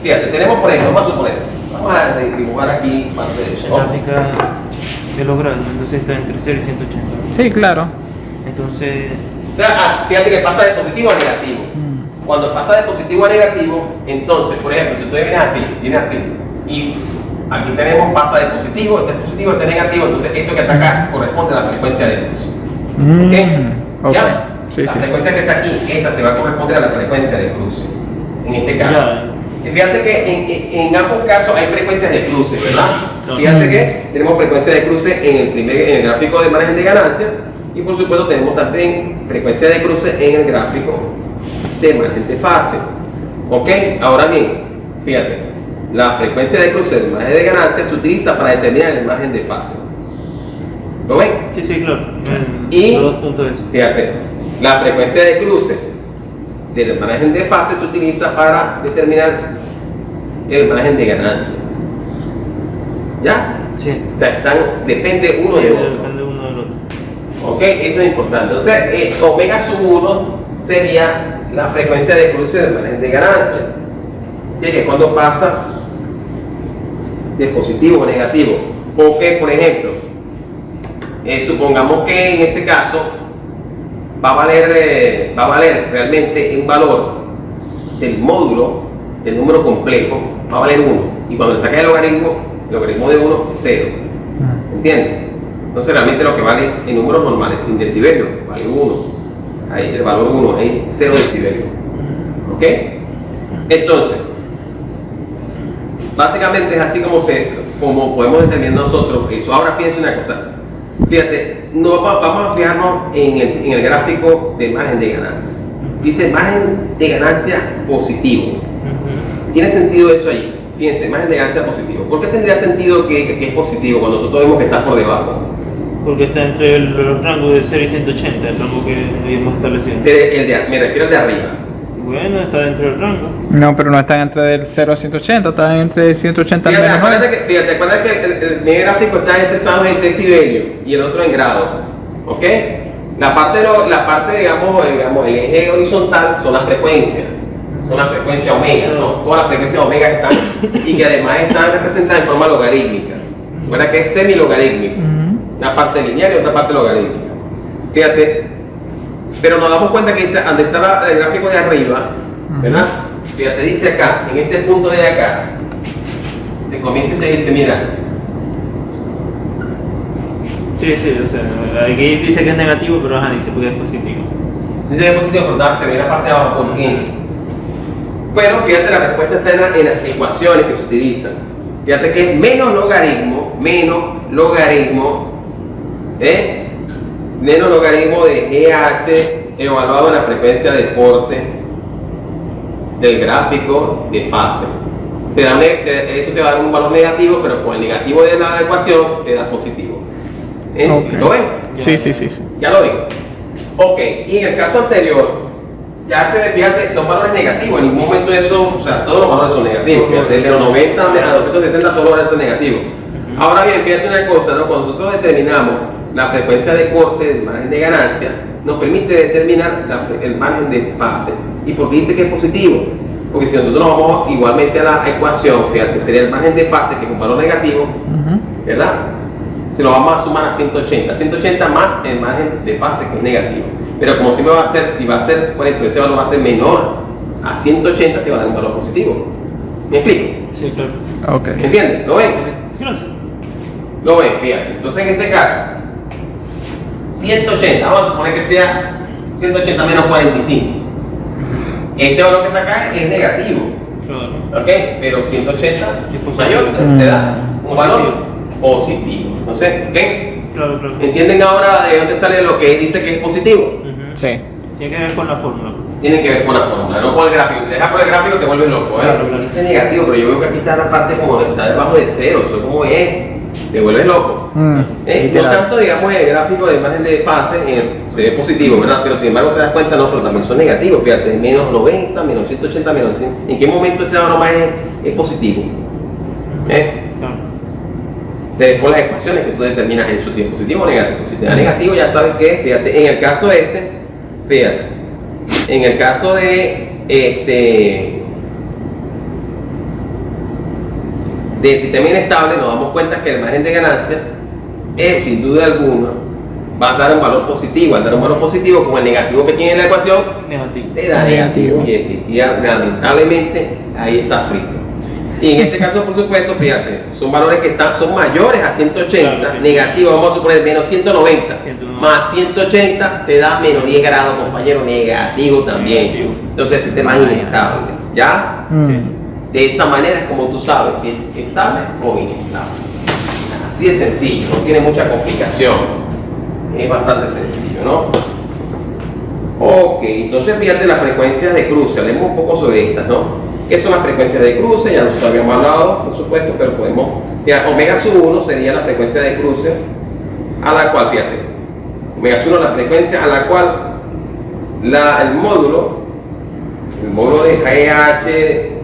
A: fíjate, tenemos por ejemplo, vamos a suponer, vamos a dibujar aquí parte de eso, ¿no?
B: La gráfica de los grados, entonces está entre 0 y 180.
C: Sí, claro.
B: Entonces...
A: O sea, fíjate que pasa de positivo a negativo. Cuando pasa de positivo a negativo, entonces, por ejemplo, si tú vienes así, y aquí pasa de positivo, este es positivo, este es negativo, entonces esto que está acá corresponde a la frecuencia de cruce. ¿Ok? ¿Ya?
C: Sí,
A: la frecuencia que está aquí, esta te va a corresponder a la frecuencia de cruce, en este caso. Y fíjate que en ambos casos hay frecuencias de cruce, ¿verdad?
B: No.
A: Fíjate que tenemos frecuencia de cruce en el gráfico de margen de ganancia y por supuesto tenemos también frecuencia de cruce en el gráfico de margen de fase. ¿Ok? Ahora bien, fíjate, la frecuencia de cruce del margen de ganancia se utiliza para determinar el margen de fase. ¿Lo ven?
B: Sí, sí, claro.
A: Y
B: Los dos puntos de eso.
A: fíjate, la frecuencia de cruce del margen de fase se utiliza para determinar el margen de ganancia. ¿Ya?
B: Sí.
A: O sea, depende uno
B: Sí,
A: de otro.
B: depende uno del otro.
A: ¿Ok? Eso es importante. O sea, omega sub 1 sería la frecuencia de cruce del margen de ganancia. Que es cuando pasa de positivo o negativo. Porque, por ejemplo, supongamos que en ese caso va a valer realmente un valor del módulo del número complejo, va a valer 1. Y cuando le saques el logaritmo de 1 es 0. ¿Entiendes? Entonces realmente lo que vale es en números normales, sin decibelios, vale 1. Ahí el valor 1 es 0 decibelios. ¿Ok? Entonces, básicamente es así como podemos determinar nosotros eso. Ahora fíjense una cosa. Fíjate, vamos a fijarnos en el gráfico de margen de ganancia. Dice margen de ganancia positivo. ¿Tiene sentido eso allí? Fíjense, margen de ganancia positivo. ¿Por qué tendría sentido que es positivo cuando nosotros vemos que está por debajo?
B: Porque está entre los rangos de 0 y 180, el rango que habíamos establecido.
A: Me refiero al de arriba.
B: Bueno, está dentro del rango.
C: No, pero no están entre el 0 a 180, están entre 180 al
A: Fíjate,
C: menos.
A: acuérdate que el gráfico está expresado en decibelio y el otro en grado. ¿Ok? La parte digamos, el eje horizontal son las frecuencias. Son las frecuencias omega, ¿no? Todas las frecuencias omega están y que además están representadas en forma logarítmica. Recuerda que es semi-logarítmico. Una parte lineal y otra parte logarítmica. Fíjate, pero nos damos cuenta que dice, donde está el gráfico de arriba, ¿verdad? Fíjate, dice acá, en este punto de acá, te comienza y te dice, mira.
B: Sí, o sea, aquí dice que es negativo, pero dice porque es positivo.
A: Dice que es positivo, pero se ve la parte de abajo, ¿por qué? Bueno, fíjate, la respuesta está en las ecuaciones que se utilizan. Fíjate que es menos logaritmo de GH evaluado en la frecuencia de corte del gráfico de fase. Eso te va a dar un valor negativo, pero con el negativo de la ecuación te da positivo.
C: Okay.
A: ¿Lo ven?
C: Sí.
A: ¿Ya lo ven? Ok, y en el caso anterior, ya se ve, fíjate, son valores negativos. En ningún momento eso, o sea, todos los valores son negativos. Fíjate, de los 90 a 270 todos los valores son negativos. Ahora bien, fíjate una cosa, ¿no? Cuando nosotros determinamos la frecuencia de corte del margen de ganancia, nos permite determinar el margen de fase. ¿Y por qué dice que es positivo? Porque si nosotros nos vamos igualmente a la ecuación, fíjate, sería el margen de fase, que es un valor negativo, ¿verdad? Si lo vamos a sumar a 180 más el margen de fase, que es negativo. Pero como siempre si va a ser, por ejemplo, ese valor va a ser menor a 180, te va a dar un valor positivo. ¿Me explico?
B: Sí, claro.
C: Ok.
A: ¿Entiendes? ¿Lo ven?
B: Gracias.
A: Lo ven, fíjate. Entonces en este caso, 180, vamos a suponer que sea 180 menos 45. Este valor que está acá es negativo.
B: Claro.
A: ¿Ok? Pero 180
B: positivo.
A: mayor te da un valor positivo. Entonces, ¿ven?
B: Claro.
A: ¿Entienden ahora de dónde sale lo que dice que es positivo?
C: Sí.
B: Tiene que ver con la fórmula.
A: Tienen que ver con la fórmula, no con el gráfico. Si dejas por el gráfico te vuelves loco,
B: Claro.
A: Dice negativo, pero yo veo que aquí está la parte como está debajo de cero. Eso como es, te vuelves loco. No
C: Literal.
A: tanto, digamos, el gráfico de margen de fase se ve positivo, ¿verdad? Pero sin embargo te das cuenta, no, pero también son negativos. Fíjate, menos 90, menos 180, menos 100. ¿En qué momento ese valor es positivo?
B: Claro.
A: Después las ecuaciones que tú determinas eso, si es positivo o negativo. Si te da negativo, ya sabes que, fíjate, en el caso fíjate, en el caso del sistema inestable, nos damos cuenta que el margen de ganancia es, sin duda alguna, va a dar un valor positivo. Al dar un valor positivo, con el negativo que tiene la ecuación,
B: Negativo.
A: te da negativo. Y efectivamente, lamentablemente, ahí está frito. Y en este caso, por supuesto, fíjate, son valores que son mayores a 180,
B: Claro, sí.
A: negativo, vamos a suponer menos 190,
B: 190.
A: más 180 te da menos 10 grados, compañero, negativo también.
B: Negativo.
A: Entonces el sistema es inestable, ¿ya?
B: Sí.
A: De esa manera es como tú sabes si es estable o inestable. Así de sencillo, no tiene mucha complicación. Es bastante sencillo, ¿no? Ok, entonces fíjate las frecuencias de cruce. Hablemos un poco sobre estas, ¿no? ¿Qué son las frecuencias de cruce? Ya nosotros habíamos hablado, por supuesto, pero podemos... Ya, omega sub 1 sería la frecuencia de cruce a la cual, fíjate, omega sub 1 la frecuencia a la cual el módulo de GH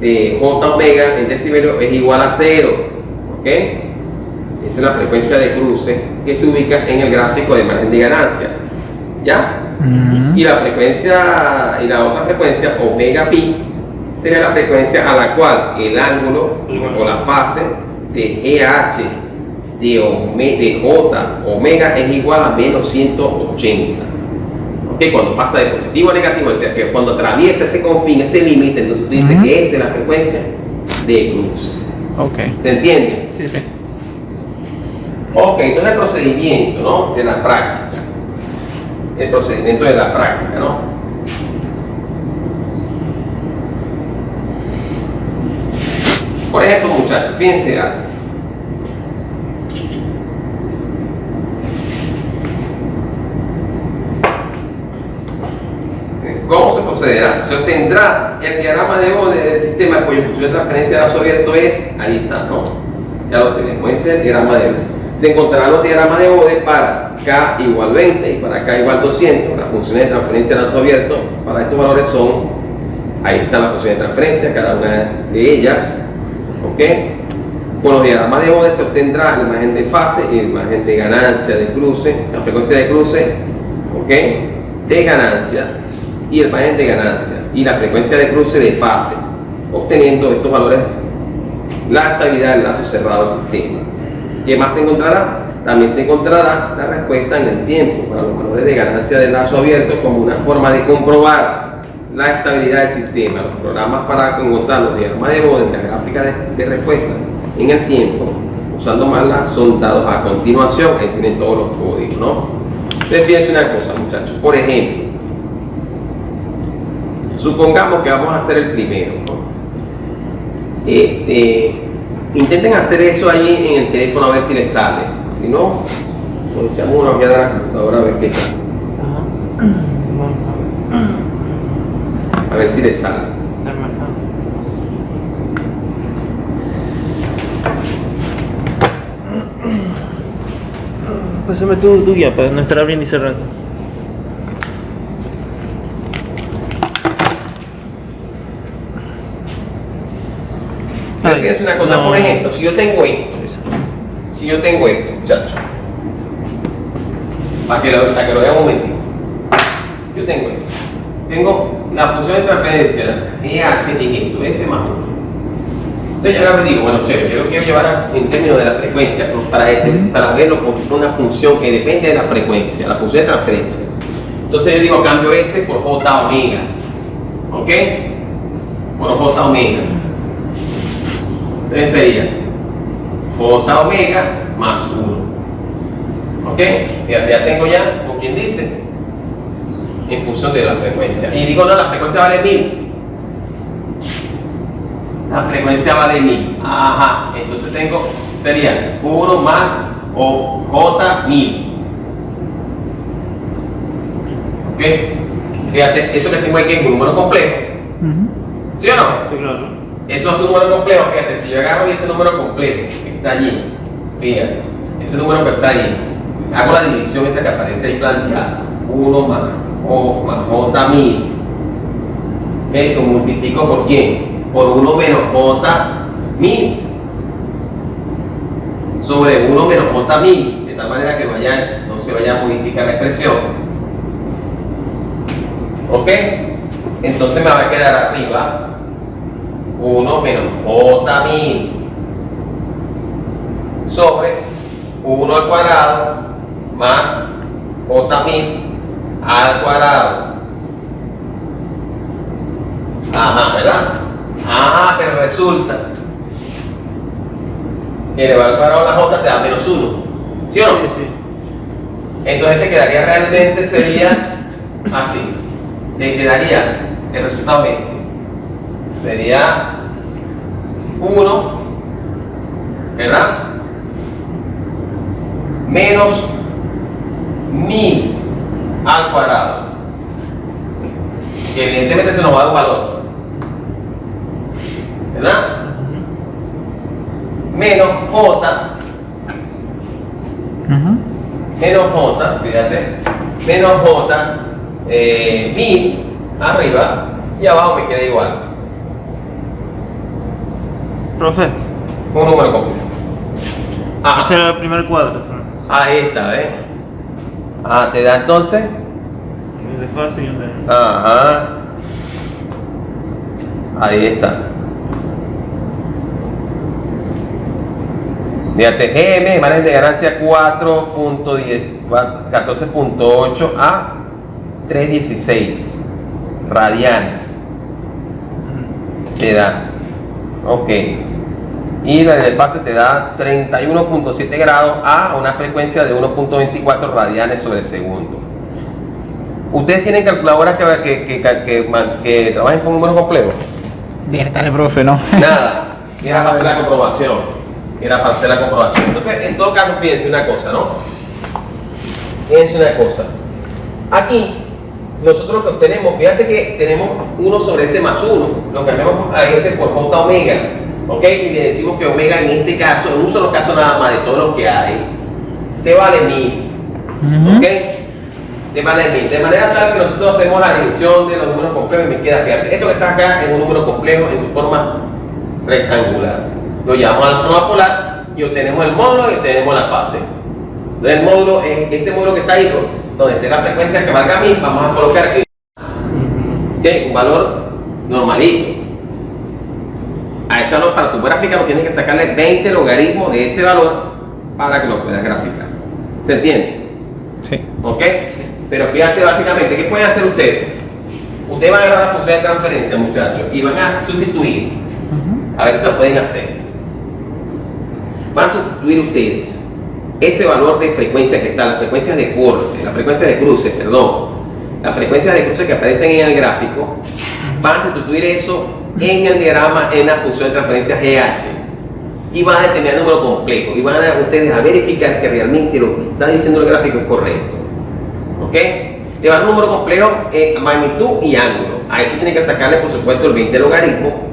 A: de J omega en decibelios es igual a 0, ¿ok? Esa es la frecuencia de cruce que se ubica en el gráfico de margen de ganancia, ¿ya? Y la frecuencia, y la otra frecuencia, omega pi, sería la frecuencia a la cual el ángulo o la fase de GH de J omega es igual a menos 180. ¿Okay? Cuando pasa de positivo a negativo, es decir, que cuando atraviesa ese confín, ese límite, entonces tú dices que esa es la frecuencia de cruce.
C: Okay.
A: ¿Se entiende?
B: Sí, sí.
A: Ok, entonces el procedimiento, ¿no? De la práctica. El procedimiento de la práctica, ¿no? Por ejemplo, muchachos, fíjense algo. ¿Cómo se procederá? Se obtendrá el diagrama de Bode del sistema cuya función de transferencia de lazo abierto es, ahí está, ¿no? Ya lo tenemos, ese es el diagrama de Bode. Se encontrarán los diagramas de Bode para K igual 20 y para K igual 200. Las funciones de transferencia de lazo abierto para estos valores son, ahí están las funciones de transferencia, cada una de ellas, ¿ok? Con los diagramas de Bode se obtendrá el margen de fase y el margen de ganancia de cruce, la frecuencia de cruce, ¿ok? De ganancia y el margen de ganancia y la frecuencia de cruce de fase, obteniendo estos valores la estabilidad del lazo cerrado del sistema. ¿Qué más se encontrará? También se encontrará la respuesta en el tiempo para los valores de ganancia del lazo abierto como una forma de comprobar la estabilidad del sistema. Los programas para encontrar los diagramas de Bode y las gráficas de respuesta en el tiempo, usando MATLAB, son dados a continuación. Ahí tienen todos los códigos, ¿no? Entonces fíjense una cosa, muchachos. Por ejemplo, supongamos que vamos a hacer el primero, ¿no? Intenten hacer eso ahí en el teléfono a ver si les sale. Si no, nos echamos una ojeada a la computadora a ver qué tal. A ver si les sale.
B: Pásame tu guía para no estar abriendo y cerrando.
A: Fíjense una cosa, por ejemplo, si yo tengo esto, muchachos, para que lo vean un momentito, yo tengo esto, tengo la función de transferencia GH y esto, S más 1. Entonces yo ahora digo, bueno, chévere, yo lo quiero llevar en términos de la frecuencia, para verlo como una función que depende de la frecuencia, la función de transferencia. Entonces yo digo, cambio S por J omega, ¿ok? Por J omega. Entonces sería J omega más 1. ¿Ok? Ya tengo ya, como quien dice, en función de la frecuencia. Y digo, no, la frecuencia vale 1000. La frecuencia vale 1000. Ajá, entonces sería 1 más o J 1000. ¿Ok? Fíjate, eso que tengo aquí es un número complejo. ¿Sí o no?
B: Sí, claro.
A: Eso es un número complejo, fíjate, si yo agarro ese número complejo que está allí, fíjate, ese número que está allí, hago la división esa que aparece ahí planteada, 1 más J 1000, ¿lo multiplico por quién? Por 1 menos J 1000, sobre 1 menos J 1000, de tal manera que no se vaya a modificar la expresión, ¿ok? Entonces me va a quedar arriba 1 menos J 1000 sobre 1 al cuadrado más J 1000 al cuadrado. Ajá, ¿verdad? Ajá, pero resulta que elevar al cuadrado a la J te da menos 1. ¿Sí o no?
B: Sí, sí.
A: Entonces te quedaría realmente, sería así. Te quedaría el resultado sería 1, ¿verdad? Menos 1000 al cuadrado, que evidentemente se nos va a dar un valor, ¿verdad? Menos J, fíjate, menos J, 1000 arriba y abajo me queda igual.
B: Profe,
A: Un número complejo.
B: ese era el primer cuadro.
A: Ahí está, ¿ves? Te da entonces.
B: El desfase y el de...
A: Ajá. Ahí está. Fíjate, GM, margen de ganancia 14.8 a 3.16 radianes. Te da. Ok. Y la del desfase te da 31.7 grados a una frecuencia de 1.24 radianes sobre segundo. ¿Ustedes tienen calculadoras que trabajen con números complejos?
C: Dale, profe, no.
A: Nada. Era para hacer la comprobación. Entonces, en todo caso, fíjense una cosa, ¿no? Fíjense una cosa. Aquí, nosotros lo que obtenemos, fíjate que tenemos 1 sobre S más 1. Lo cambiamos a S por J omega. ¿Ok? Y le decimos que omega en este caso, en un solo caso nada más de todo lo que hay, te vale 1000. ¿Ok? Te vale 1000. De manera tal que nosotros hacemos la división de los números complejos y me queda, fíjate, esto que está acá es un número complejo en su forma rectangular. Lo llevamos a la forma polar y obtenemos el módulo y obtenemos la fase. Entonces el módulo es ese módulo que está ahí, donde esté la frecuencia que valga 1000, vamos a colocar un valor normalito. A ese valor, para tu gráfica, tienes que sacarle 20 logaritmos de ese valor para que lo puedas graficar. ¿Se entiende?
C: Sí.
A: ¿Ok? Pero fíjate, básicamente, ¿qué pueden hacer ustedes? Ustedes van a agarrar la función de transferencia, muchachos, y van a sustituir. A ver si lo pueden hacer. Van a sustituir ustedes ese valor de frecuencia que está, las frecuencias de corte, las frecuencias de cruce, perdón, las frecuencias de cruce que aparecen en el gráfico, van a sustituir eso en el diagrama en la función de transferencia GH y van a determinar el número complejo y van a ustedes a verificar que realmente lo que está diciendo el gráfico es correcto. ¿Ok? Le van a un número complejo, magnitud y ángulo. A eso tienen que sacarle, por supuesto, el 20 logaritmo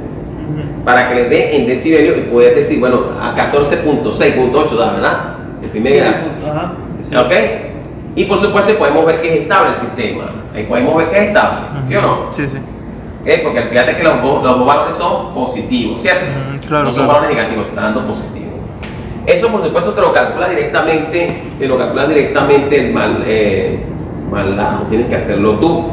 A: para que les dé en decibelios y poder decir, bueno, a 14.6.8 da, ¿verdad? El primer gráfico.
B: Sí.
A: ¿Ok? Y por supuesto podemos ver que es estable el sistema. Ahí podemos ver que es estable, ¿sí o no?
B: Sí, sí.
A: Porque fíjate que los dos valores son positivos, ¿cierto?
B: Claro,
A: no son
B: claro.
A: valores negativos, te están dando positivos. Eso por supuesto te lo calcula directamente, el mal lado, tienes que hacerlo tú.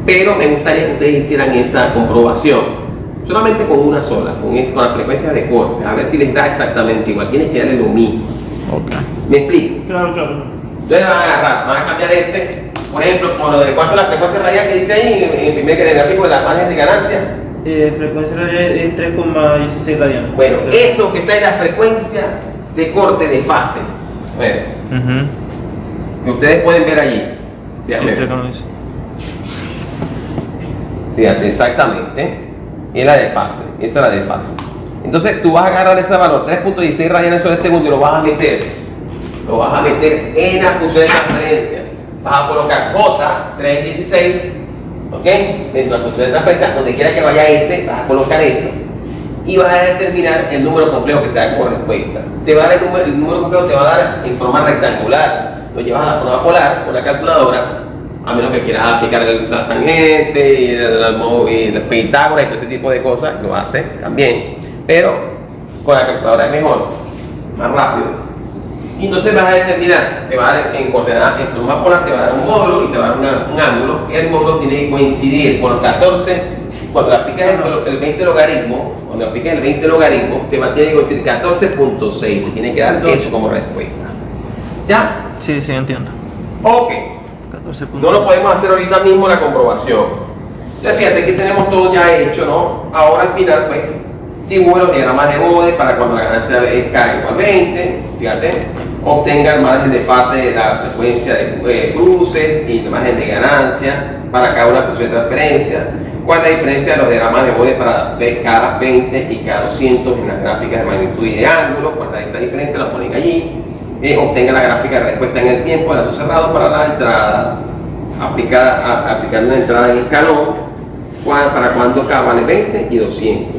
A: Pero me gustaría que ustedes hicieran esa comprobación. Solamente con una sola, con la frecuencia de corte, a ver si les da exactamente igual. Tienes que darle lo mismo.
C: Ok.
A: ¿Me explico?
B: Claro, claro.
A: Entonces van a agarrar, van a cambiar ese, por ejemplo, por lo de cuánto es la frecuencia radial que dice ahí en el primer gráfico de la margen de ganancia.
B: Frecuencia radial es 3,16 radianes.
A: Bueno, eso que está en la frecuencia de corte de fase. Bueno, que ustedes pueden ver allí.
B: Sí,
A: Fíjate,
B: 3,16.
A: fíjate, exactamente. Es la de fase, esa es la de fase. Entonces tú vas a agarrar ese valor, 3.16 radianes sobre el segundo, y lo vas a meter en la función de transferencia. Vas a colocar J, 3.16, ¿ok? Dentro de la función de transferencia, donde quiera que vaya ese, vas a colocar eso. Y vas a determinar el número complejo que te da como respuesta. Te va a dar el número complejo te va a dar en forma rectangular. Lo llevas a la forma polar con la calculadora, a menos que quieras aplicar la tangente y el Pitágoras y todo ese tipo de cosas, lo haces también. Pero con la calculadora es mejor, más rápido. Y entonces vas a determinar, te va a dar en coordenadas, en forma polar, te va a dar un módulo y te va a dar un ángulo. El módulo tiene que coincidir con 14, cuando aplicas el 20 logaritmo, te va a tener que coincidir 14.6, te tiene que dar eso como respuesta. ¿Ya?
B: Sí, sí, entiendo.
A: Ok.
B: 14
A: No lo podemos hacer ahorita mismo la comprobación. Ya fíjate que tenemos todo ya hecho, ¿no? Ahora al final, pues, dibujo los diagramas de Bode para cuando la ganancia caiga igualmente, fíjate, obtenga el margen de fase de la frecuencia de cruces y el margen de ganancia para cada una función de transferencia, cuál es la diferencia de los diagramas de Bode para K20 y K200 en las gráficas de magnitud y de ángulo, cuál es esa diferencia, la ponen allí. Obtenga la gráfica de respuesta en el tiempo, el lazo cerrado para la entrada, aplicando una entrada en escalón, para cuando K vale 20 y 200.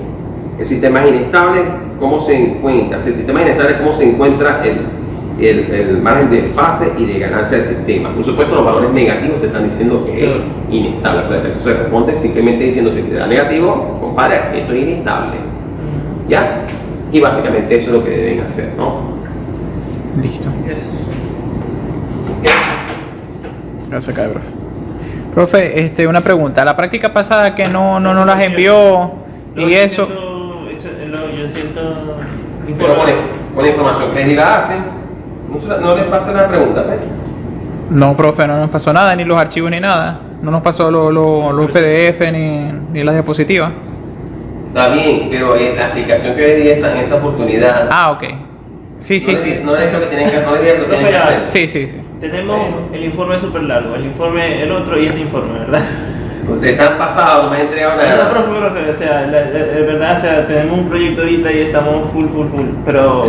A: El sistema es inestable, ¿cómo se encuentra? Si el sistema es inestable, ¿cómo se encuentra el margen de fase y de ganancia del sistema? Por supuesto, los valores negativos te están diciendo que es inestable. O sea, eso se responde simplemente diciendo si te da negativo, compadre, esto es inestable. ¿Ya? Y básicamente eso es lo que deben hacer, ¿no?
C: Listo.
B: Yes.
C: Gracias, profe. Profe, una pregunta. La práctica pasada que no las envió y eso.
B: Yo siento.
A: Pero con la información que ni la hacen, no les pasa la pregunta, ¿ves?
C: No, profe, no nos pasó nada, ni los archivos ni nada. No nos pasó los PDF ni las diapositivas.
A: Está bien, pero es la explicación que les di en esa oportunidad.
C: Ah, ok. Sí.
A: No les digo que tienen que hacer.
C: Sí.
B: Tenemos el informe súper largo, el otro y este informe, ¿verdad?
A: Ustedes están pasados, no me han entregado nada.
B: No, profe, o sea, de verdad, o sea, tenemos un proyecto ahorita y estamos full, pero